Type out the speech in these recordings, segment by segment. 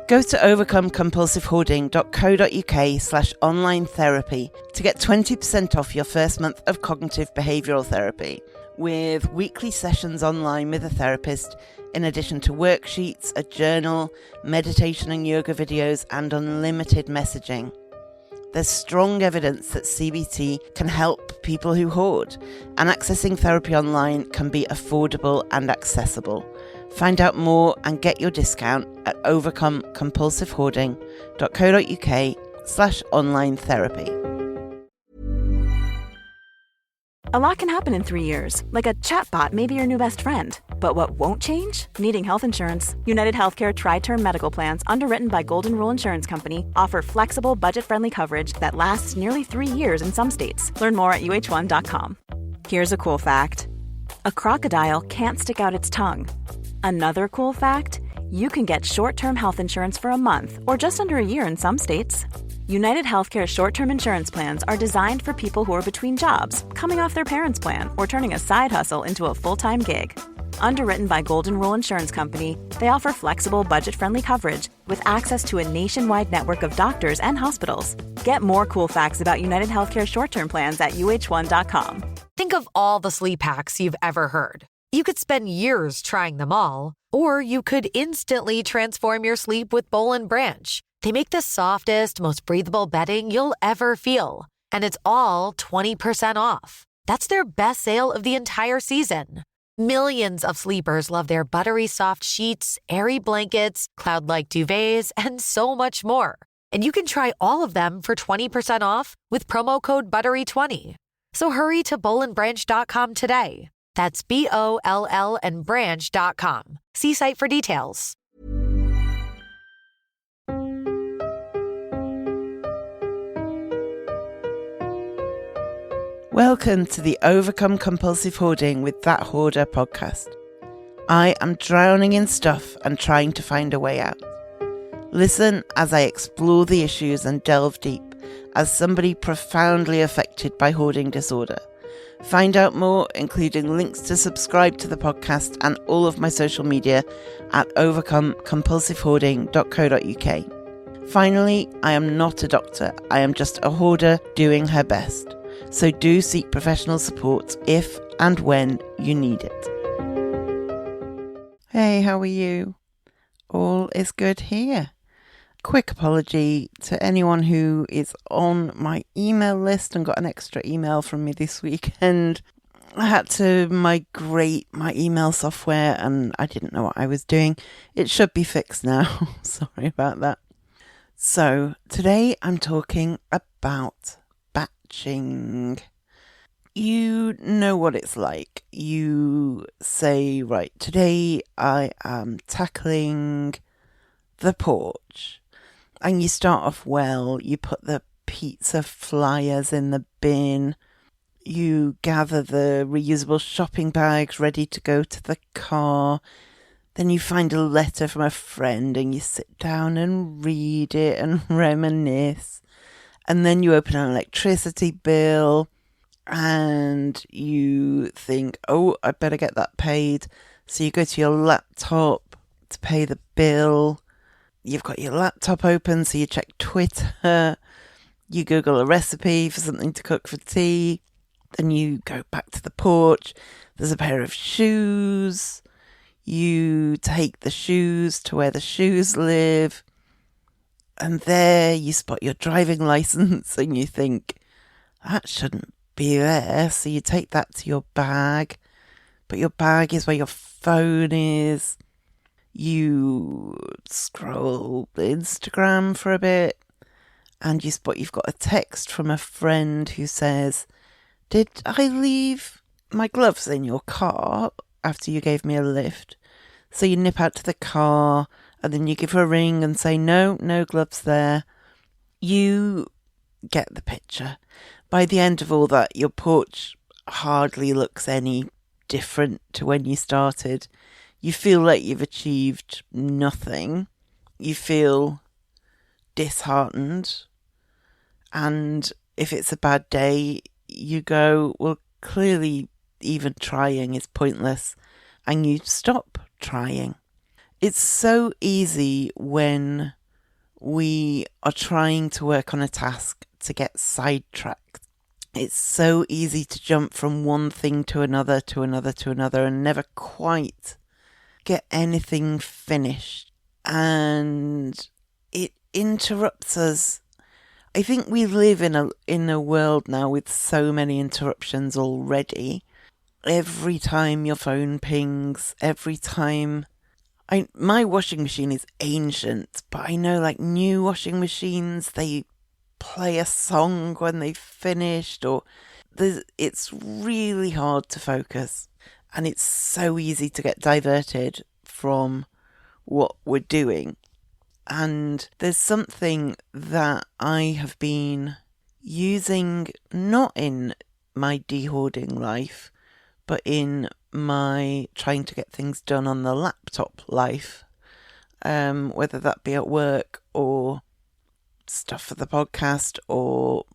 Go to overcomecompulsivehoarding.co.uk/online therapy to get 20% off your first month of cognitive behavioural therapy, with weekly sessions online with a therapist, in addition to worksheets, a journal, meditation and yoga videos, and unlimited messaging. There's strong evidence that CBT can help people who hoard, and accessing therapy online can be affordable and accessible. Find out more and get your discount at overcomecompulsivehoarding.co.uk/online therapy. A lot can happen in 3 years, like a chatbot may be your new best friend. But what won't change? Needing health insurance. United Healthcare Tri-Term Medical Plans, underwritten by Golden Rule Insurance Company, offer flexible, budget-friendly coverage that lasts nearly 3 years in some states. Learn more at uh1.com. Here's a cool fact. A crocodile can't stick out its tongue. Another cool fact, you can get short-term health insurance for a month or just under a year in some states. United Healthcare short-term insurance plans are designed for people who are between jobs, coming off their parents' plan, or turning a side hustle into a full-time gig. Underwritten by Golden Rule Insurance Company, they offer flexible, budget-friendly coverage with access to a nationwide network of doctors and hospitals. Get more cool facts about United Healthcare short-term plans at uh1.com. Think of all the sleep hacks you've ever heard. You could spend years trying them all, or you could instantly transform your sleep with Boll & Branch. They make the softest, most breathable bedding you'll ever feel. And it's all 20% off. That's their best sale of the entire season. Millions of sleepers love their buttery soft sheets, airy blankets, cloud-like duvets, and so much more. And you can try all of them for 20% off with promo code BUTTERY20. So hurry to bollandbranch.com today. That's BOLL and branch.com. See site for details. Welcome to the Overcome Compulsive Hoarding with That Hoarder podcast. I am drowning in stuff and trying to find a way out. Listen as I explore the issues and delve deep as somebody profoundly affected by hoarding disorder. Find out more, including links to subscribe to the podcast and all of my social media at overcomecompulsivehoarding.co.uk. Finally, I am not a doctor. I am just a hoarder doing her best. So do seek professional support if and when you need it. Hey, how are you? All is good here. Quick apology to anyone who is on my email list and got an extra email from me this weekend. I had to migrate my email software and I didn't know what I was doing. It should be fixed now. Sorry about that. So today I'm talking about batching. You know what it's like. You say, right, today I am tackling the porch. And you start off well, you put the pizza flyers in the bin, you gather the reusable shopping bags ready to go to the car, then you find a letter from a friend and you sit down and read it and reminisce, and then you open an electricity bill and you think, oh, I better get that paid. So you go to your laptop to pay the bill. You've got your laptop open, so you check Twitter, you Google a recipe for something to cook for tea, then you go back to the porch, there's a pair of shoes, you take the shoes to where the shoes live, and there you spot your driving license and you think, that shouldn't be there, so you take that to your bag, but your bag is where your phone is. You scroll Instagram for a bit and you spot you've got a text from a friend who says, did I leave my gloves in your car after you gave me a lift? So you nip out to the car and then you give her a ring and say, no gloves there. You get the picture. By the end of all that, your porch hardly looks any different to when you started. You feel like you've achieved nothing. You feel disheartened. And if it's a bad day, you go, well, clearly even trying is pointless. And you stop trying. It's so easy when we are trying to work on a task to get sidetracked. It's so easy to jump from one thing to another, to another, to another, and never quite get anything finished. And it interrupts us. I think we live in a world now with so many interruptions already. Every time your phone pings, every time... my washing machine is ancient, but I know like new washing machines, they play a song when they've finished, or it's really hard to focus, and it's so easy to get diverted from what we're doing. And there's something that I have been using, not in my de-hoarding life, but in my trying to get things done on the laptop life, whether that be at work or stuff for the podcast or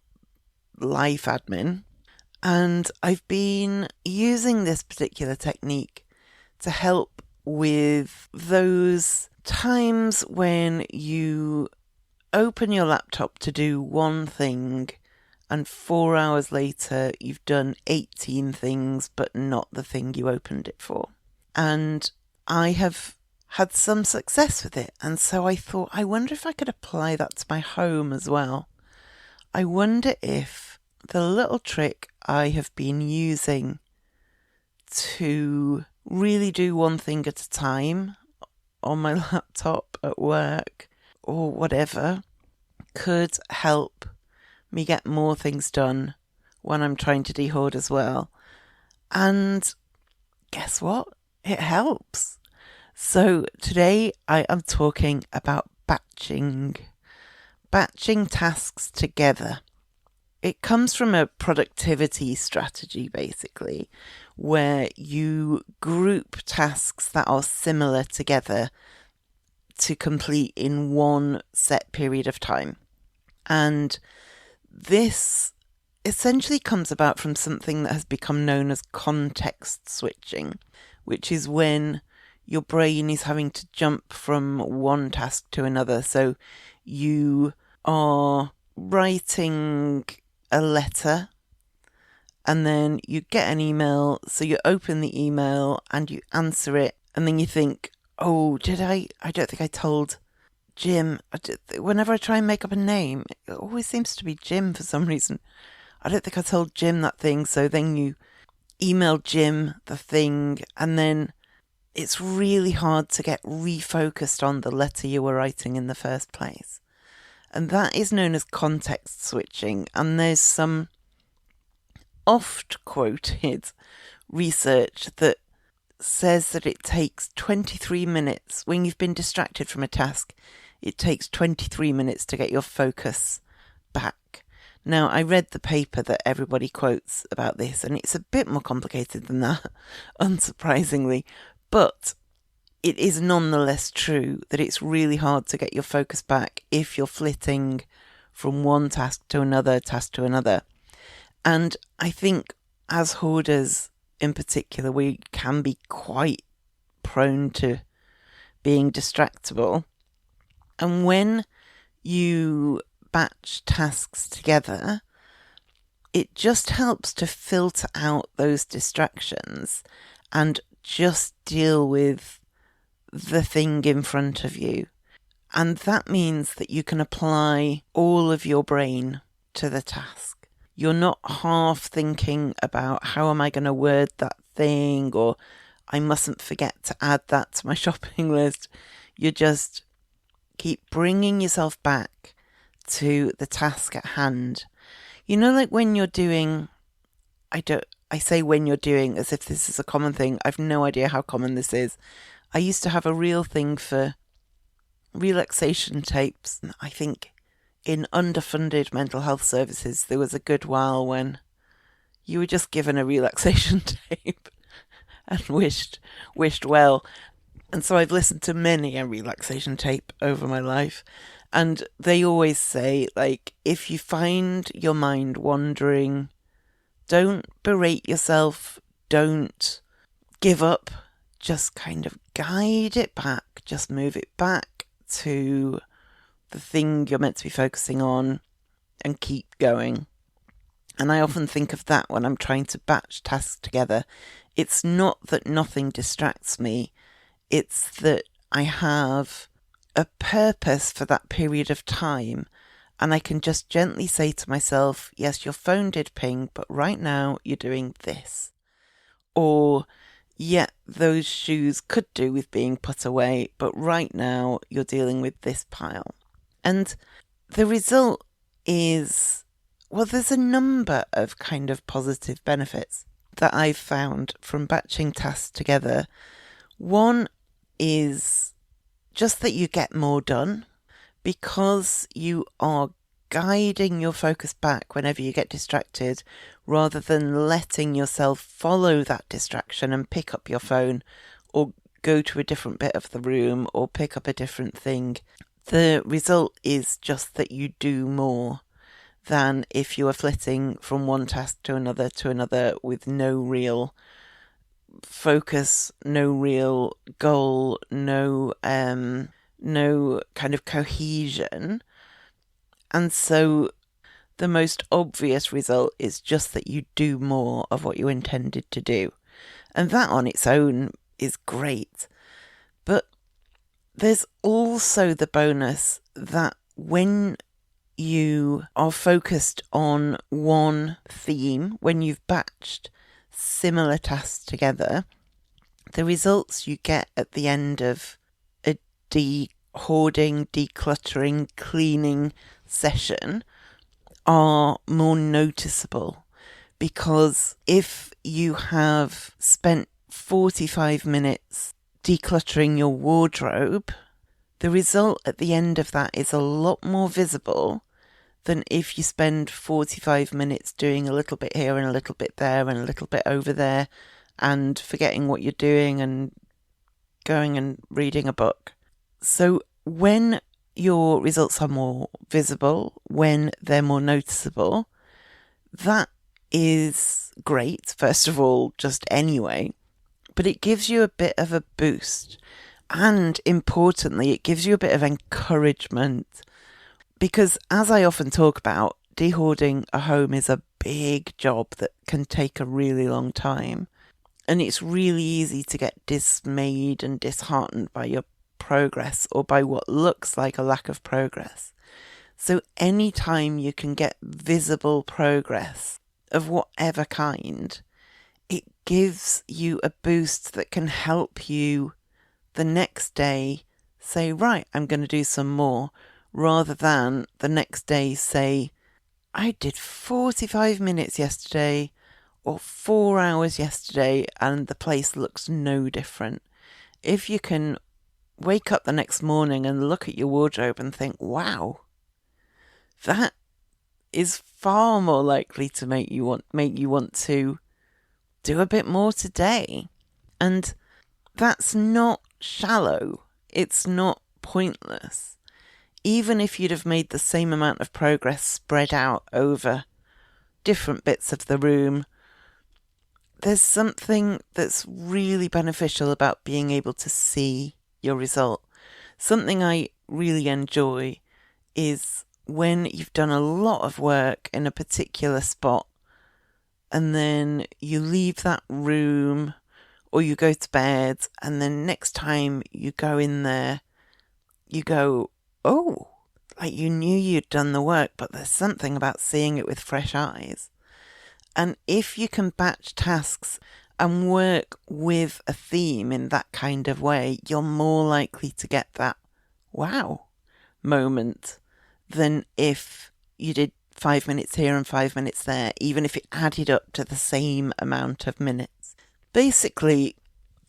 life admin. And I've been using this particular technique to help with those times when you open your laptop to do one thing and 4 hours later you've done 18 things but not the thing you opened it for. And I have had some success with it, and so I thought, I wonder if I could apply that to my home as well. I wonder if the little trick I have been using to really do one thing at a time on my laptop at work or whatever could help me get more things done when I'm trying to de-hoard as well. And guess what? It helps. So today I am talking about batching tasks together. It comes from a productivity strategy, basically, where you group tasks that are similar together to complete in one set period of time. And this essentially comes about from something that has become known as context switching, which is when your brain is having to jump from one task to another. So you are writing a letter and then you get an email. So you open the email and you answer it. And then you think, oh, I don't think I told Jim. Whenever I try and make up a name, it always seems to be Jim for some reason. I don't think I told Jim that thing. So then you email Jim the thing, and then it's really hard to get refocused on the letter you were writing in the first place. And that is known as context switching. And there's some oft quoted research that says that it takes 23 minutes when you've been distracted from a task. It takes 23 minutes to get your focus back. Now, I read the paper that everybody quotes about this, and it's a bit more complicated than that, unsurprisingly. But it is nonetheless true that it's really hard to get your focus back if you're flitting from one task to another. And I think as hoarders in particular, we can be quite prone to being distractible. And when you batch tasks together, it just helps to filter out those distractions and just deal with the thing in front of you. And that means that you can apply all of your brain to the task. You're not half thinking about how am I going to word that thing, or I mustn't forget to add that to my shopping list. You just keep bringing yourself back to the task at hand. You know, like when you're doing, I say when you're doing as if this is a common thing. I've no idea how common this is. I used to have a real thing for relaxation tapes. I think in underfunded mental health services, there was a good while when you were just given a relaxation tape and wished well. And so I've listened to many a relaxation tape over my life. And they always say, like, if you find your mind wandering, don't berate yourself, don't give up, just kind of guide it back, just move it back to the thing you're meant to be focusing on and keep going. And I often think of that when I'm trying to batch tasks together. It's not that nothing distracts me. It's that I have a purpose for that period of time. And I can just gently say to myself, yes, your phone did ping, but right now you're doing this. Or, yeah, those shoes could do with being put away, but right now you're dealing with this pile. And the result is, well, there's a number of kind of positive benefits that I've found from batching tasks together. One is just that you get more done because you are guiding your focus back whenever you get distracted rather than letting yourself follow that distraction and pick up your phone or go to a different bit of the room or pick up a different thing. The result is just that you do more than if you were flitting from one task to another with no real focus, no real goal, no kind of cohesion. And so the most obvious result is just that you do more of what you intended to do. And that on its own is great. But there's also the bonus that when you are focused on one theme, when you've batched similar tasks together, the results you get at the end of a hoarding, decluttering, cleaning session are more noticeable. Because if you have spent 45 minutes decluttering your wardrobe, the result at the end of that is a lot more visible than if you spend 45 minutes doing a little bit here and a little bit there and a little bit over there and forgetting what you're doing and going and reading a book. So when your results are more visible, when they're more noticeable, that is great, first of all, just anyway, but it gives you a bit of a boost. And importantly, it gives you a bit of encouragement. Because as I often talk about, dehoarding a home is a big job that can take a really long time. And it's really easy to get dismayed and disheartened by your progress or by what looks like a lack of progress. So anytime you can get visible progress of whatever kind, it gives you a boost that can help you the next day say, right, I'm going to do some more, rather than the next day say, I did 45 minutes yesterday or 4 hours yesterday and the place looks no different. If you can wake up the next morning and look at your wardrobe and think, wow, that is far more likely to make you want to do a bit more today. And that's not shallow. It's not pointless. Even if you'd have made the same amount of progress spread out over different bits of the room, there's something that's really beneficial about being able to see your result. Something I really enjoy is when you've done a lot of work in a particular spot and then you leave that room or you go to bed and then next time you go in there, you go, oh, like you knew you'd done the work, but there's something about seeing it with fresh eyes. And if you can batch tasks and work with a theme in that kind of way, you're more likely to get that wow moment than if you did 5 minutes here and 5 minutes there, even if it added up to the same amount of minutes. Basically,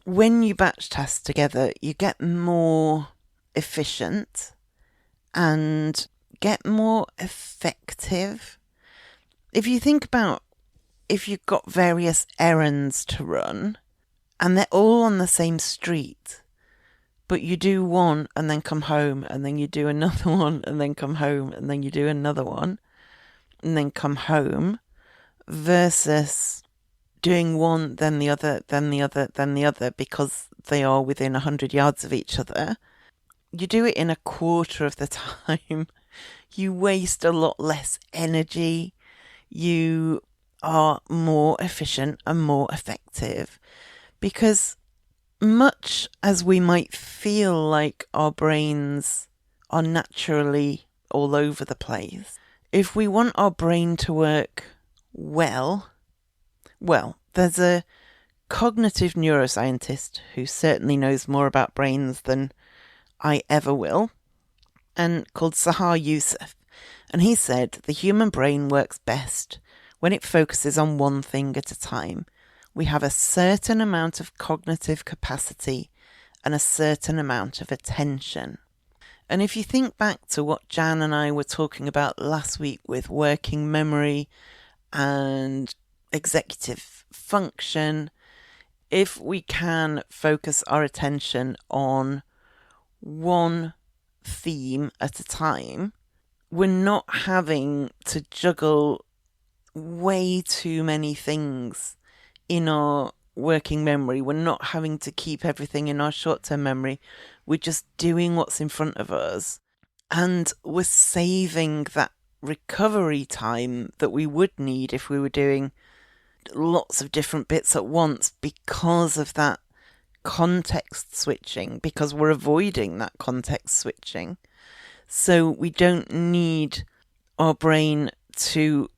when you batch tasks together, you get more efficient and get more effective. If you think about if you've got various errands to run and they're all on the same street, but you do one and then come home and then you do another one and then come home and then you do another one and then come home, versus doing one, then the other, then the other, then the other, because they are within 100 yards of each other, you do it in a quarter of the time. You waste a lot less energy. You are more efficient and more effective, because much as we might feel like our brains are naturally all over the place, if we want our brain to work well, there's a cognitive neuroscientist who certainly knows more about brains than I ever will, and called Sahar Youssef. And he said the human brain works best when it focuses on one thing at a time. We have a certain amount of cognitive capacity and a certain amount of attention. And if you think back to what Jan and I were talking about last week with working memory and executive function, if we can focus our attention on one theme at a time, we're not having to juggle way too many things in our working memory. We're not having to keep everything in our short-term memory. We're just doing what's in front of us, and we're saving that recovery time that we would need if we were doing lots of different bits at once, because of that context switching, because we're avoiding that context switching. So we don't need our brain to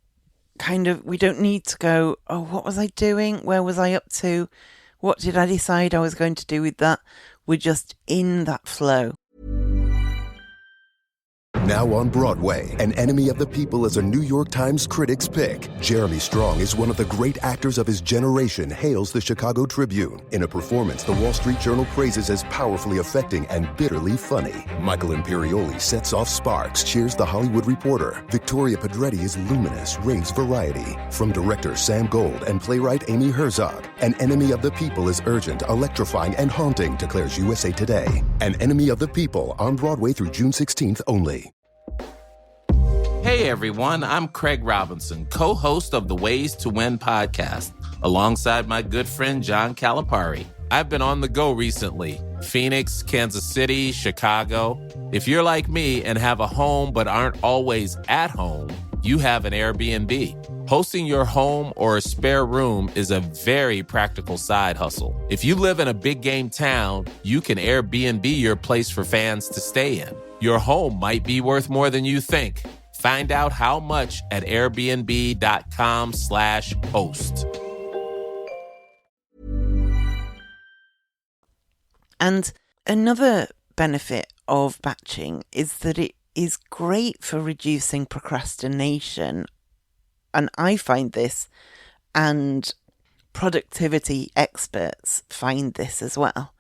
we don't need to go, oh, what was I doing? Where was I up to? What did I decide I was going to do with that? We're just in that flow. Now on Broadway, An Enemy of the People is a New York Times critic's pick. Jeremy Strong is one of the great actors of his generation, hails the Chicago Tribune in a performance the Wall Street Journal praises as powerfully affecting and bitterly funny. Michael Imperioli sets off sparks, cheers the Hollywood Reporter. Victoria Pedretti is luminous, raves variety. From director Sam Gold and playwright Amy Herzog, An Enemy of the People is urgent, electrifying, and haunting, declares USA Today. An Enemy of the People, on Broadway through June 16th only. Hey everyone, I'm Craig Robinson, co-host of the Ways to Win podcast, alongside my good friend John Calipari. I've been on the go recently. Phoenix, Kansas City, Chicago. If you're like me and have a home but aren't always at home, you have an Airbnb. Hosting your home or a spare room is a very practical side hustle. If you live in a big game town, you can Airbnb your place for fans to stay in. Your home might be worth more than you think. Find out how much at airbnb.com/host. And another benefit of batching is that it is great for reducing procrastination. And I find this, and productivity experts find this as well.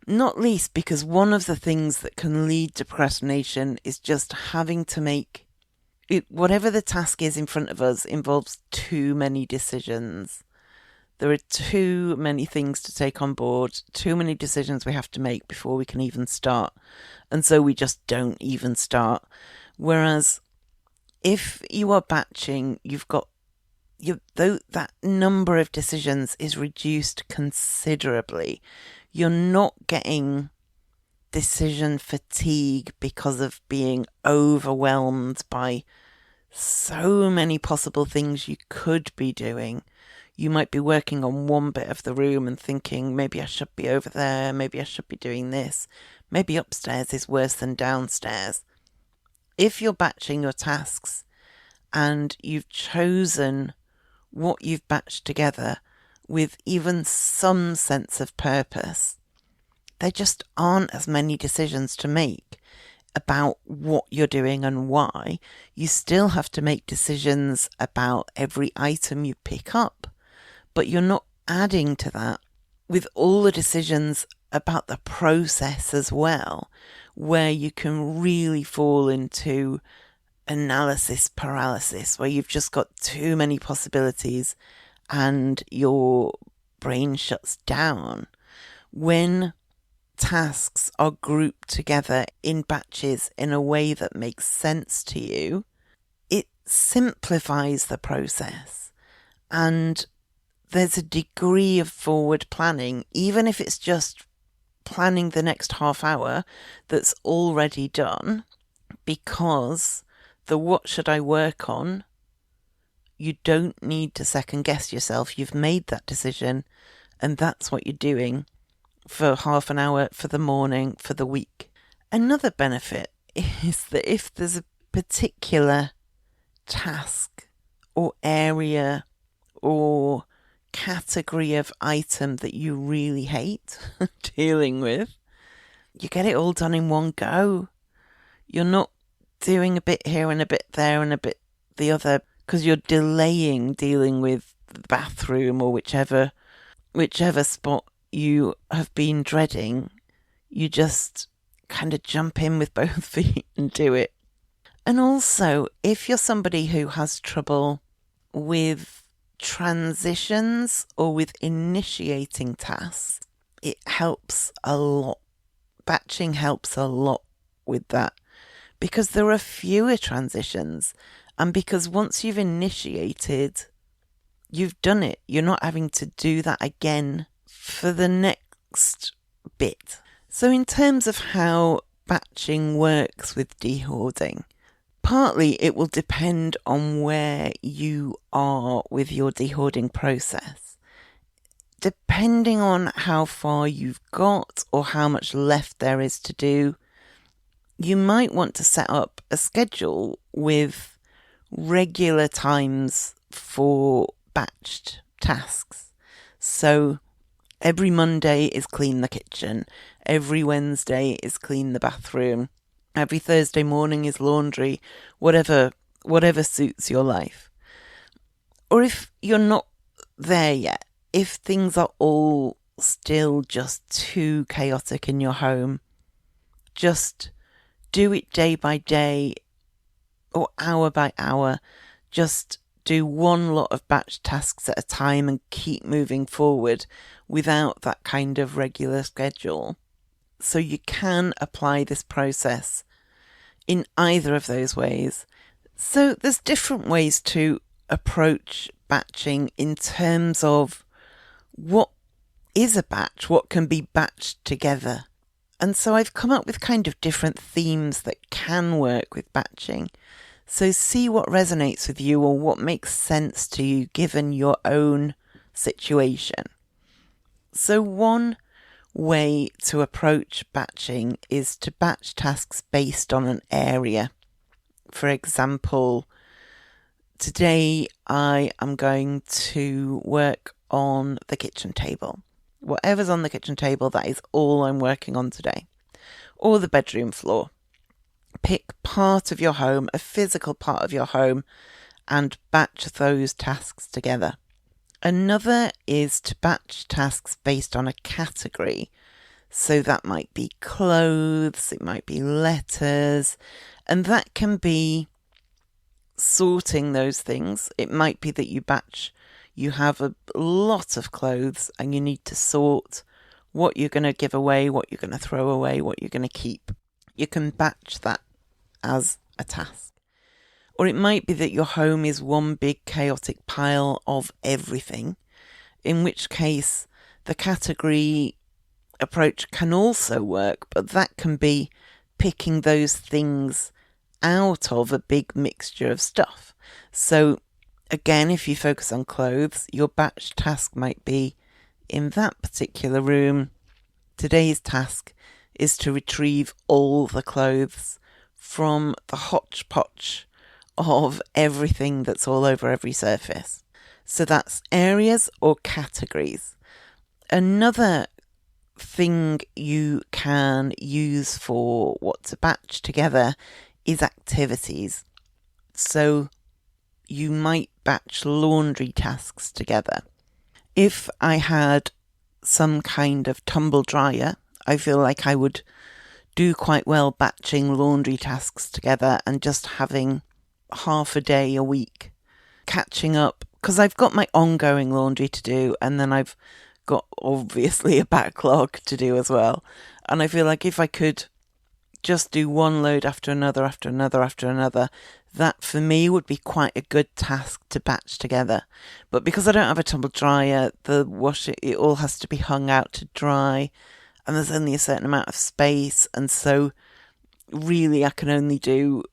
Not least because one of the things that can lead to procrastination is just having to make it, whatever the task is in front of us involves too many decisions. There are too many things to take on board, too many decisions we have to make before we can even start. And so we just don't even start. Whereas if you are batching, you've got that number of decisions is reduced considerably. You're not getting decision fatigue because of being overwhelmed by so many possible things you could be doing. You might be working on one bit of the room and thinking, maybe I should be over there, maybe I should be doing this, maybe upstairs is worse than downstairs. If you're batching your tasks and you've chosen what you've batched together with even some sense of purpose, there just aren't as many decisions to make about what you're doing and why. You still have to make decisions about every item you pick up, but you're not adding to that with all the decisions about the process as well, where you can really fall into analysis paralysis, where you've just got too many possibilities and your brain shuts down. When tasks are grouped together in batches in a way that makes sense to you, it simplifies the process. And there's a degree of forward planning, even if it's just planning the next half hour that's already done, because the what should I work on, you don't need to second guess yourself. You've made that decision, and that's what you're doing for half an hour, for the morning, for the week. Another benefit is that if there's a particular task or area or category of item that you really hate dealing with, you get it all done in one go. You're not doing a bit here and a bit there and a bit the other, because you're delaying dealing with the bathroom or whichever spot you have been dreading. You just kind of jump in with both feet and do it. And also, if you're somebody who has trouble with transitions or with initiating tasks, it helps a lot. Batching helps a lot with that, because there are fewer transitions, and because once you've initiated, you've done it. You're not having to do that again for the next bit. So in terms of how batching works with dehoarding, partly it will depend on where you are with your dehoarding process. Depending on how far you've got or how much left there is to do, you might want to set up a schedule with regular times for batched tasks. So every Monday is clean the kitchen, every Wednesday is clean the bathroom, every Thursday morning is laundry, whatever suits your life. Or if you're not there yet, if things are all still just too chaotic in your home, just do it day by day or hour by hour. Just do one lot of batch tasks at a time and keep moving forward without that kind of regular schedule. So you can apply this process in either of those ways. So there's different ways to approach batching in terms of what is a batch, what can be batched together. And so I've come up with kind of different themes that can work with batching. So see what resonates with you or what makes sense to you given your own situation. So one way to approach batching is to batch tasks based on an area. For example, today I am going to work on the kitchen table. Whatever's on the kitchen table, that is all I'm working on today. Or the bedroom floor. Pick part of your home, a physical part of your home, and batch those tasks together. Another is to batch tasks based on a category. So that might be clothes, it might be letters, and that can be sorting those things. It might be that you have a lot of clothes and you need to sort what you're going to give away, what you're going to throw away, what you're going to keep. You can batch that as a task. Or it might be that your home is one big chaotic pile of everything, in which case the category approach can also work, but that can be picking those things out of a big mixture of stuff. So again, if you focus on clothes, your batch task might be in that particular room. Today's task is to retrieve all the clothes from the hodgepodge of everything that's all over every surface. So that's areas or categories. Another thing you can use for what to batch together is activities. So you might batch laundry tasks together. If I had some kind of tumble dryer, I feel like I would do quite well batching laundry tasks together and just having half a day a week catching up, because I've got my ongoing laundry to do and then I've got obviously a backlog to do as well. And I feel like if I could just do one load after another, after another, after another, that for me would be quite a good task to batch together. But because I don't have a tumble dryer, it all has to be hung out to dry, and there's only a certain amount of space, and so really I can only do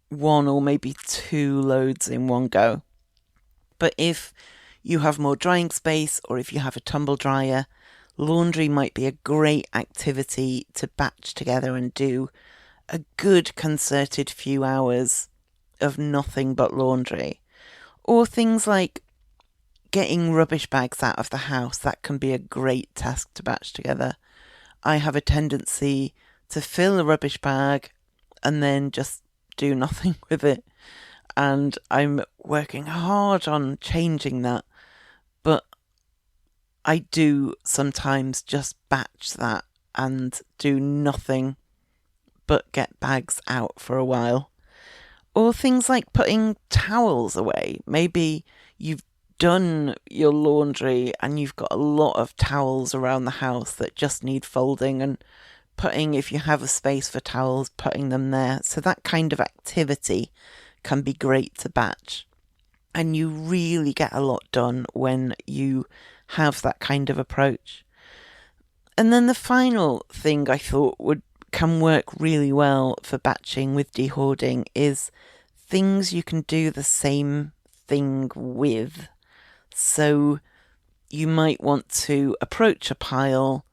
1 or maybe 2 loads in one go. But if you have more drying space, or if you have a tumble dryer, laundry might be a great activity to batch together and do a good concerted few hours of nothing but laundry. Or things like getting rubbish bags out of the house, that can be a great task to batch together. I have a tendency to fill a rubbish bag and then just do nothing with it. And I'm working hard on changing that. But I do sometimes just batch that and do nothing but get bags out for a while. Or things like putting towels away. Maybe you've done your laundry and you've got a lot of towels around the house that just need folding, and putting, if you have a space for towels, putting them there. So that kind of activity can be great to batch. And you really get a lot done when you have that kind of approach. And then the final thing I thought can work really well for batching with dehoarding is things you can do the same thing with. So you might want to approach a pile,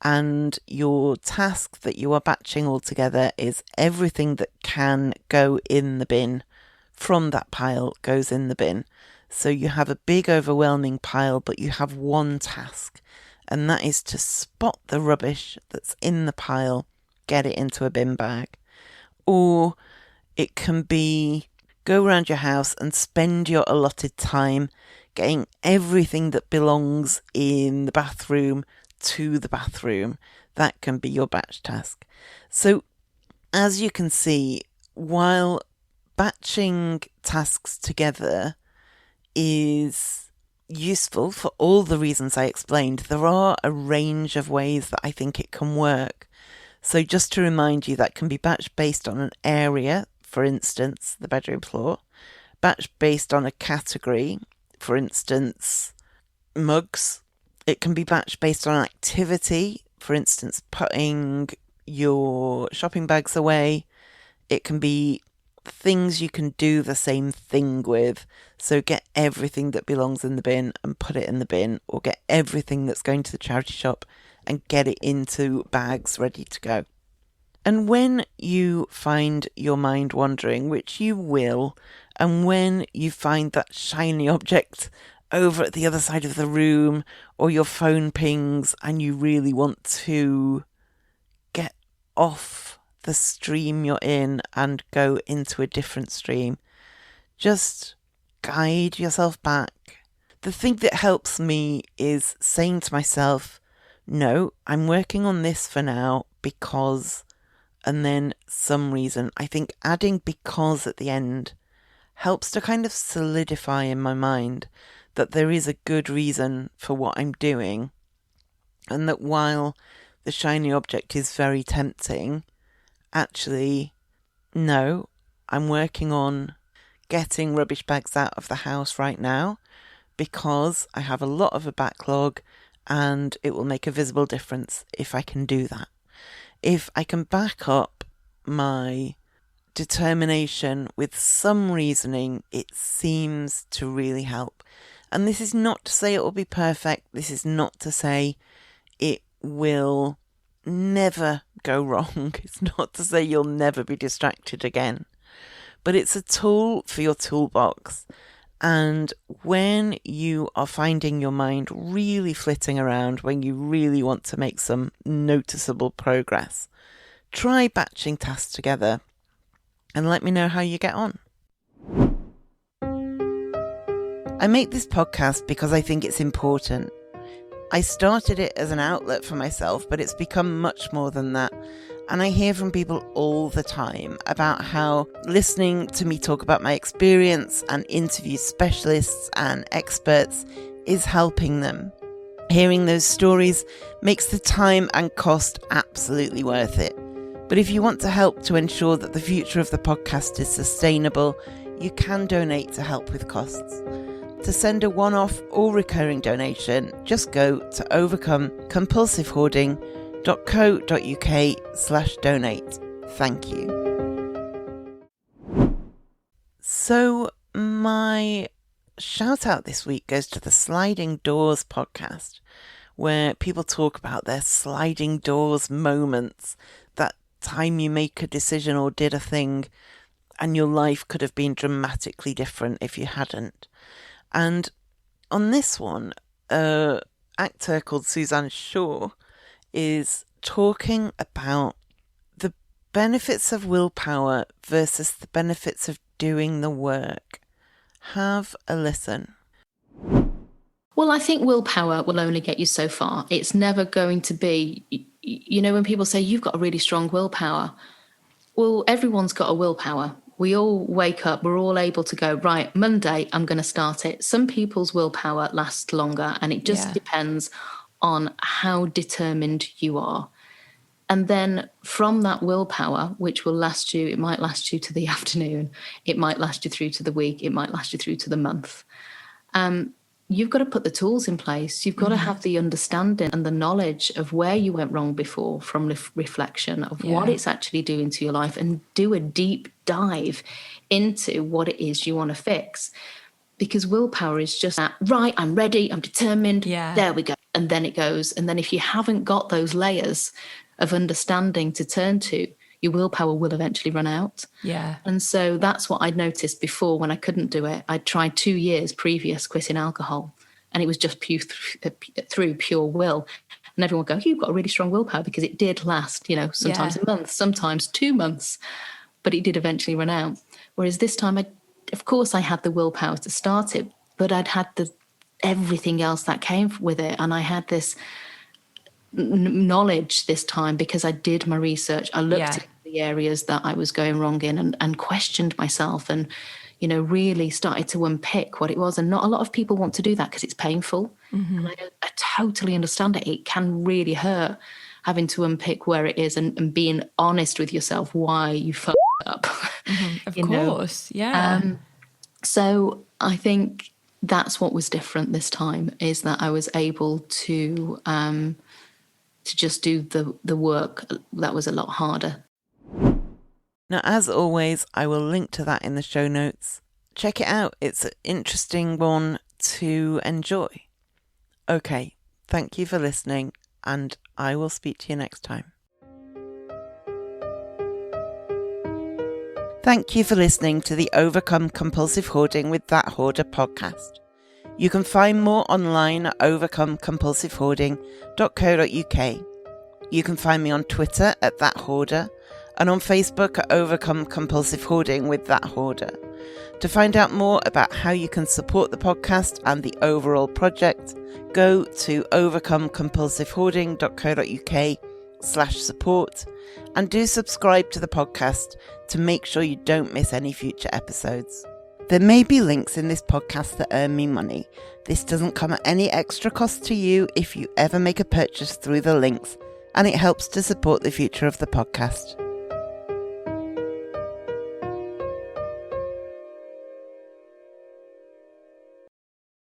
and your task that you are batching all together is everything that can go in the bin from that pile goes in the bin. So you have a big overwhelming pile, but you have one task, and that is to spot the rubbish that's in the pile, get it into a bin bag. Or it can be go around your house and spend your allotted time getting everything that belongs in the bathroom to the bathroom. That can be your batch task. So as you can see, while batching tasks together is useful for all the reasons I explained, there are a range of ways that I think it can work. So just to remind you, that can be batched based on an area, for instance, the bedroom floor, batched based on a category, for instance, mugs. It can be batched based on activity, for instance, putting your shopping bags away. It can be things you can do the same thing with. So get everything that belongs in the bin and put it in the bin, or get everything that's going to the charity shop and get it into bags ready to go. And when you find your mind wandering, which you will, and when you find that shiny object over at the other side of the room, or your phone pings and you really want to get off the stream you're in and go into a different stream, just guide yourself back. The thing that helps me is saying to myself, no, I'm working on this for now because, and then some reason. I think adding because at the end helps to kind of solidify in my mind that there is a good reason for what I'm doing, and that while the shiny object is very tempting, actually, no, I'm working on getting rubbish bags out of the house right now because I have a lot of a backlog, and it will make a visible difference if I can do that. If I can back up my determination with some reasoning, it seems to really help. And this is not to say it will be perfect. This is not to say it will never go wrong. It's not to say you'll never be distracted again. But it's a tool for your toolbox. And when you are finding your mind really flitting around, when you really want to make some noticeable progress, try batching tasks together and let me know how you get on. I make this podcast because I think it's important. I started it as an outlet for myself, but it's become much more than that. And I hear from people all the time about how listening to me talk about my experience and interview specialists and experts is helping them. Hearing those stories makes the time and cost absolutely worth it. But if you want to help to ensure that the future of the podcast is sustainable, you can donate to help with costs. To send a one-off or recurring donation, just go to overcomecompulsivehoarding.co.uk/donate. Thank you. So my shout out this week goes to the Sliding Doors podcast, where people talk about their sliding doors moments, that time you make a decision or did a thing and your life could have been dramatically different if you hadn't. And on this one, an actor called Suzanne Shaw is talking about the benefits of willpower versus the benefits of doing the work. Have a listen. Well, I think willpower will only get you so far. It's never going to be, when people say you've got a really strong willpower, well, everyone's got a willpower. We all wake up, we're all able to go, right, Monday, I'm going to start it. Some people's willpower lasts longer, and it just depends on how determined you are. And then from that willpower, which will last you, it might last you to the afternoon, it might last you through to the week, it might last you through to the month. You've got to put the tools in place. You've got to have the understanding and the knowledge of where you went wrong before, from reflection of what it's actually doing to your life, and do a deep dive into what it is you want to fix. Because willpower is just that, right, I'm ready, I'm determined, there we go. And then it goes. And then if you haven't got those layers of understanding to turn to, your willpower will eventually run out. Yeah. And so that's what I'd noticed before when I couldn't do it. I'd tried 2 years previous quitting alcohol, and it was just through pure will. And everyone would go, you've got a really strong willpower, because it did last, sometimes a month, sometimes 2 months, but it did eventually run out. Whereas this time, of course, I had the willpower to start it, but I'd had everything else that came with it. And I had this knowledge this time because I did my research. I looked at the areas that I was going wrong in and questioned myself, and really started to unpick what it was. And not a lot of people want to do that because it's painful. And I totally understand it. It can really hurt having to unpick where it is and being honest with yourself why you fucked up. Of course, So I think that's what was different this time, is that I was able to just do the work that was a lot harder. Now, as always, I will link to that in the show notes. Check it out. It's an interesting one to enjoy. Okay, thank you for listening, and I will speak to you next time. Thank you for listening to the Overcome Compulsive Hoarding with That Hoarder podcast. You can find more online at overcomecompulsivehoarding.co.uk. You can find me on Twitter at That Hoarder, and on Facebook at Overcome Compulsive Hoarding with That Hoarder. To find out more about how you can support the podcast and the overall project, go to overcomecompulsivehoarding.co.uk/support, and do subscribe to the podcast to make sure you don't miss any future episodes. There may be links in this podcast that earn me money. This doesn't come at any extra cost to you if you ever make a purchase through the links, and it helps to support the future of the podcast.